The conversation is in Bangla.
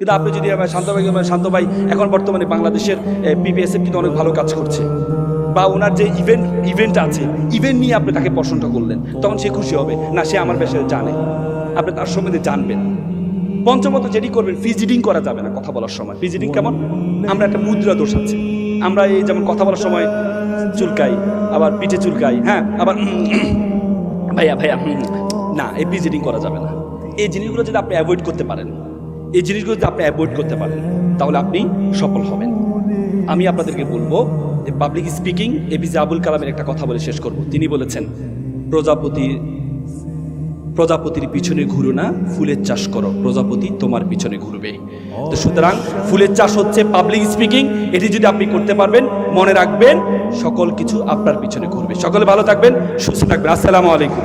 কিন্তু আপনি যদি শান্ত ভাই এখন বর্তমানে বাংলাদেশের পিপিএসএফ কিন্তু অনেক ভালো কাজ করছে, বা ওনার যে ইভেন্ট আছে, ইভেন্ট নিয়ে আপনি তাকে প্রশ্নটা করলেন, তখন সে খুশি হবে না, সে আমার বিষয়ে জানে, আপনি তার সম্বন্ধে জানবেন। পঞ্চমত যেটি করবেন, ফিজিটিং করা যাবে না কথা বলার সময়। ফিজিটিং কেমন? আমরা একটা মুদ্রা দোষ আছে, আমরা এই যেমন কথা বলার সময় চুলকাই, আবার পিঠে চুলকাই, হ্যাঁ, আবার ভাইয়া না, এই ফিজিটিং করা যাবে না। এই জিনিসগুলো যদি আপনি অ্যাভয়েড করতে পারেন, তাহলে আপনি সফল হবেন। আমি আপনাদেরকে বলবো যে পাবলিক স্পিকিং, এপিজে আবুল কালামের একটা কথা বলে শেষ করব। তিনি বলেছেন, প্রজাপতির পিছনে ঘুরো না, ফুলের চাষ করো, প্রজাপতি তোমার পিছনে ঘুরবে। তো সুতরাং ফুলের চাষ হচ্ছে পাবলিক স্পিকিং। এটি যদি আপনি করতে পারবেন, মনে রাখবেন সকল কিছু আপনার পিছনে ঘুরবে। সকলে ভালো থাকবেন, সুস্থ থাকবেন। আসসালামু আলাইকুম।